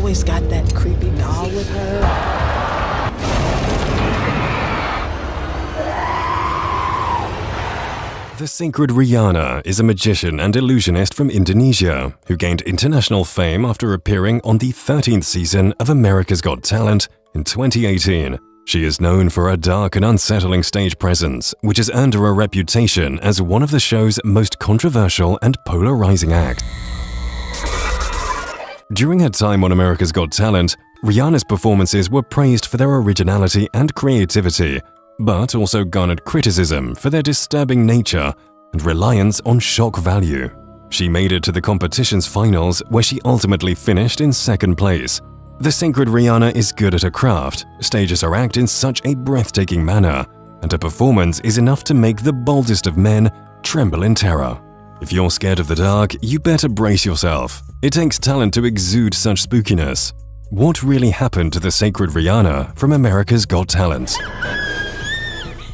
always got that creepy doll with her. The sacred Riana is a magician and illusionist from Indonesia who gained international fame after appearing on the 13th season of America's Got Talent in 2018. She is known for a dark and unsettling stage presence, which has earned her a reputation as one of the show's most controversial and polarizing acts. During her time on America's Got Talent, Riana's performances were praised for their originality and creativity, but also garnered criticism for their disturbing nature and reliance on shock value. She made it to the competition's finals, where she ultimately finished in second place. The sacred Riana is good at her craft, stages her act in such a breathtaking manner, and her performance is enough to make the boldest of men tremble in terror. If you're scared of the dark, you better brace yourself. It takes talent to exude such spookiness. What really happened to the sacred Riana from America's Got Talent?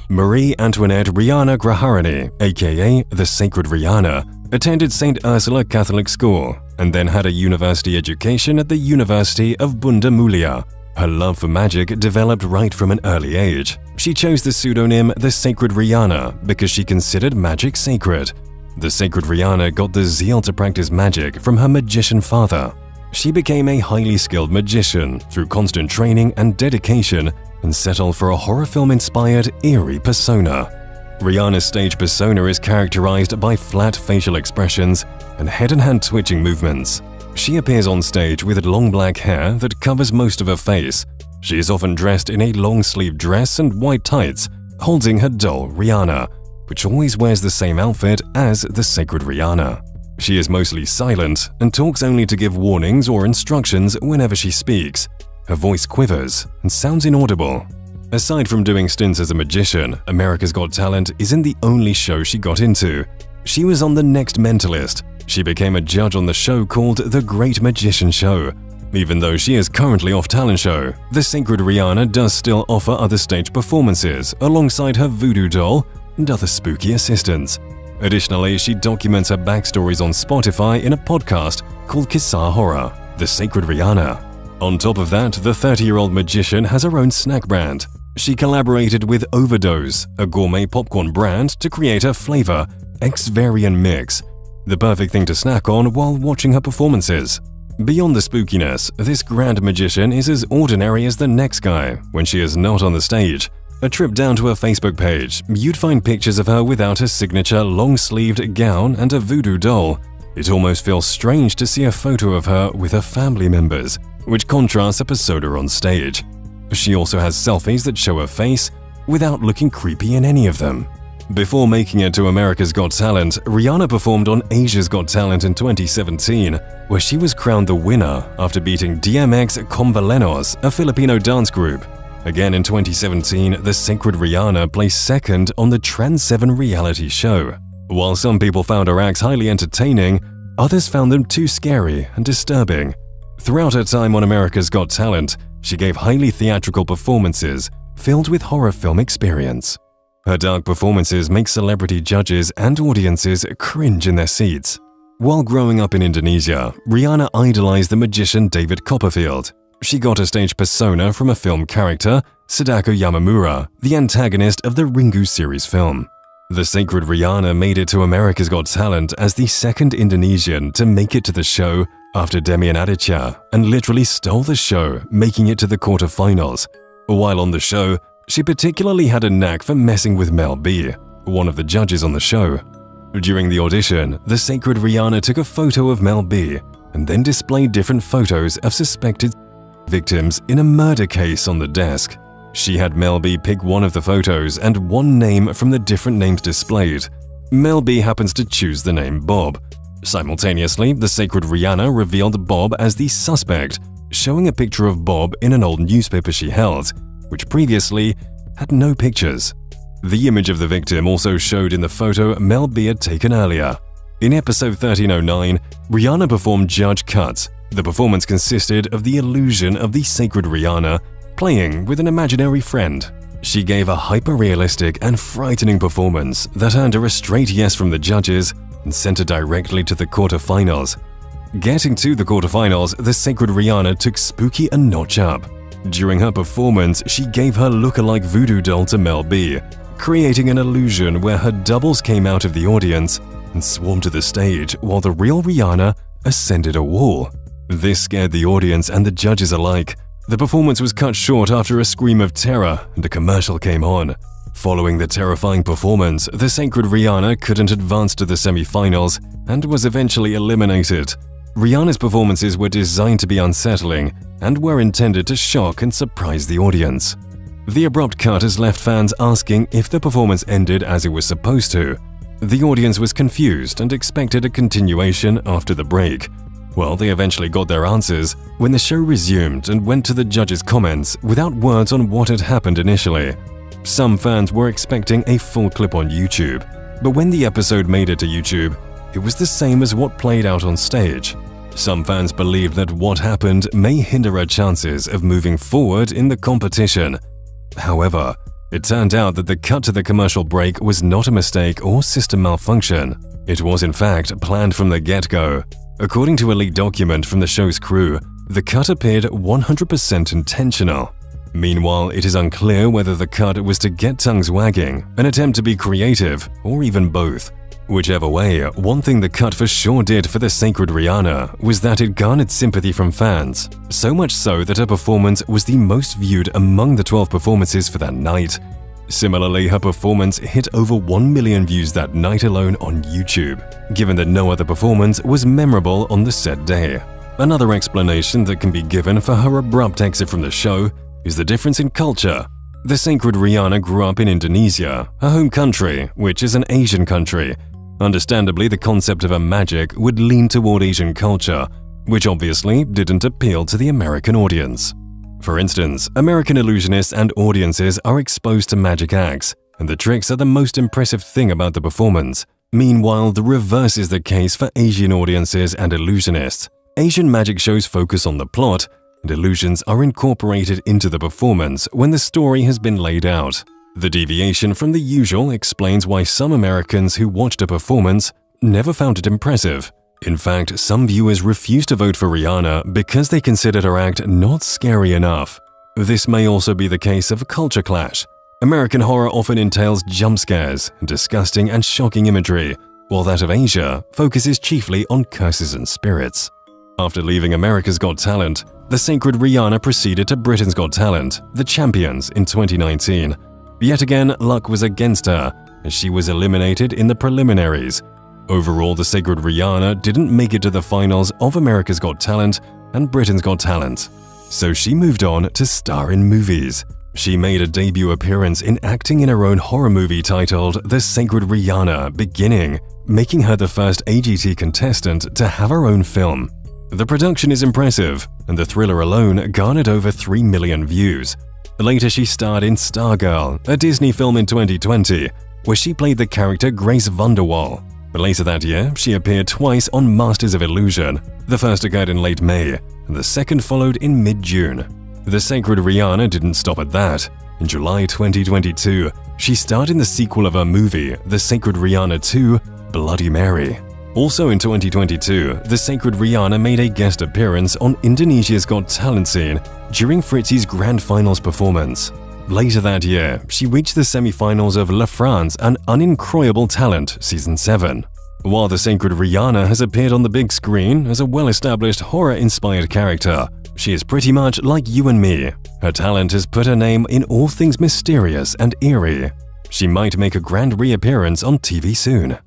Marie Antoinette Riana Graharani, aka the Sacred Riana, attended St. Ursula Catholic School and then had a university education at the University of Bunda Mulia. Her love for magic developed right from an early age. She chose the pseudonym the Sacred Riana because she considered magic sacred. The Sacred Riana got the zeal to practice magic from her magician father. She became a highly skilled magician through constant training and dedication and settled for a horror film-inspired, eerie persona. Riana's stage persona is characterized by flat facial expressions and head and hand twitching movements. She appears on stage with long black hair that covers most of her face. She is often dressed in a long-sleeved dress and white tights, holding her doll Riana, which always wears the same outfit as the Sacred Riana. She is mostly silent and talks only to give warnings or instructions whenever she speaks. Her voice quivers and sounds inaudible. Aside from doing stints as a magician, America's Got Talent isn't the only show she got into. She was on The Next Mentalist. She became a judge on the show called The Great Magician Show. Even though she is currently off talent show, the Sacred Riana does still offer other stage performances alongside her voodoo doll and other spooky assistants. Additionally, she documents her backstories on Spotify in a podcast called Kisah Horror, The Sacred Riana. On top of that, the 30-year-old magician has her own snack brand. She collaborated with Overdose, a gourmet popcorn brand, to create her flavor, X-Varian Mix, the perfect thing to snack on while watching her performances. Beyond the spookiness, this grand magician is as ordinary as the next guy when she is not on the stage. A trip down to her Facebook page, you'd find pictures of her without her signature long-sleeved gown and a voodoo doll. It almost feels strange to see a photo of her with her family members, which contrasts her persona on stage. She also has selfies that show her face without looking creepy in any of them. Before making it to America's Got Talent, Riana performed on Asia's Got Talent in 2017, where she was crowned the winner after beating DMX Convalenos, a Filipino dance group. Again in 2017, the Sacred Riana placed second on the Trans 7 reality show. While some people found her acts highly entertaining, others found them too scary and disturbing. Throughout her time on America's Got Talent, she gave highly theatrical performances filled with horror film experience. Her dark performances make celebrity judges and audiences cringe in their seats. While growing up in Indonesia, Riana idolized the magician David Copperfield. She got a stage persona from a film character, Sadako Yamamura, the antagonist of the Ringu series film. The Sacred Riana made it to America's Got Talent as the second Indonesian to make it to the show after Demian Aditya, and literally stole the show, making it to the quarterfinals. While on the show, she particularly had a knack for messing with Mel B, one of the judges on the show. During the audition, the Sacred Riana took a photo of Mel B and then displayed different photos of suspected victims in a murder case on the desk. She had Mel B pick one of the photos and one name from the different names displayed. Mel B happens to choose the name Bob. Simultaneously, the Sacred Riana revealed Bob as the suspect, showing a picture of Bob in an old newspaper she held, which previously had no pictures. The image of the victim also showed in the photo Mel B had taken earlier. In episode 1309, Riana performed Judge Cut. The performance consisted of the illusion of the Sacred Riana playing with an imaginary friend. She gave a hyper-realistic and frightening performance that earned her a straight yes from the judges and sent her directly to the quarterfinals. Getting to the quarterfinals, the sacred Rihanna took spooky a notch up. During her performance, she gave her look-alike voodoo doll to Mel B, creating an illusion where her doubles came out of the audience and swarmed to the stage while the real Rihanna ascended a wall. This scared the audience and the judges alike. The performance was cut short after a scream of terror and a commercial came on. Following the terrifying performance, the sacred Rihanna couldn't advance to the semi-finals and was eventually eliminated. Rihanna's performances were designed to be unsettling and were intended to shock and surprise the audience. The abrupt cut has left fans asking if the performance ended as it was supposed to. The audience was confused and expected a continuation after the break. Well, they eventually got their answers when the show resumed and went to the judges' comments without words on what had happened initially. Some fans were expecting a full clip on YouTube, but when the episode made it to YouTube, it was the same as what played out on stage. Some fans believed that what happened may hinder her chances of moving forward in the competition. However, it turned out that the cut to the commercial break was not a mistake or system malfunction. It was in fact planned from the get-go. According to a leaked document from the show's crew, the cut appeared 100% intentional. Meanwhile, it is unclear whether the cut was to get tongues wagging, an attempt to be creative, or even both. Whichever way, one thing the cut for sure did for the sacred Rihanna was that it garnered sympathy from fans, so much so that her performance was the most viewed among the 12 performances for that night. Similarly, her performance hit over 1 million views that night alone on YouTube, given that no other performance was memorable on the said day. Another explanation that can be given for her abrupt exit from the show is the difference in culture. The sacred Rihanna grew up in Indonesia, her home country, which is an Asian country. Understandably, the concept of her magic would lean toward Asian culture, which obviously didn't appeal to the American audience. For instance, American illusionists and audiences are exposed to magic acts, and the tricks are the most impressive thing about the performance. Meanwhile, the reverse is the case for Asian audiences and illusionists. Asian magic shows focus on the plot, and illusions are incorporated into the performance when the story has been laid out. The deviation from the usual explains why some Americans who watched a performance never found it impressive. In fact, some viewers refused to vote for Rihanna because they considered her act not scary enough. This may also be the case of a culture clash. American horror often entails jump scares, disgusting and shocking imagery, while that of Asia focuses chiefly on curses and spirits. After leaving America's Got Talent, the sacred Rihanna proceeded to Britain's Got Talent, The Champions, in 2019. Yet again, luck was against her, as she was eliminated in the preliminaries. Overall, the sacred Rihanna didn't make it to the finals of America's Got Talent and Britain's Got Talent, so she moved on to star in movies. She made a debut appearance in acting in her own horror movie titled The Sacred Rihanna Beginning, making her the first AGT contestant to have her own film. The production is impressive, and the thriller alone garnered over 3 million views. Later, she starred in Stargirl, a Disney film in 2020, where she played the character Grace Vanderwall. Later that year, she appeared twice on Masters of Illusion. The first occurred in late May, and the second followed in mid-June. The sacred Rihanna didn't stop at that. In July 2022, she starred in the sequel of her movie, The Sacred Rihanna 2: Bloody Mary. Also in 2022, the sacred Rihanna made a guest appearance on Indonesia's Got Talent scene during Fritzi's Grand Finals performance. Later that year, she reached the semi-finals of La France and Unincroyable Talent Season 7. While the sacred Rihanna has appeared on the big screen as a well-established horror-inspired character, she is pretty much like you and me. Her talent has put her name in all things mysterious and eerie. She might make a grand reappearance on TV soon.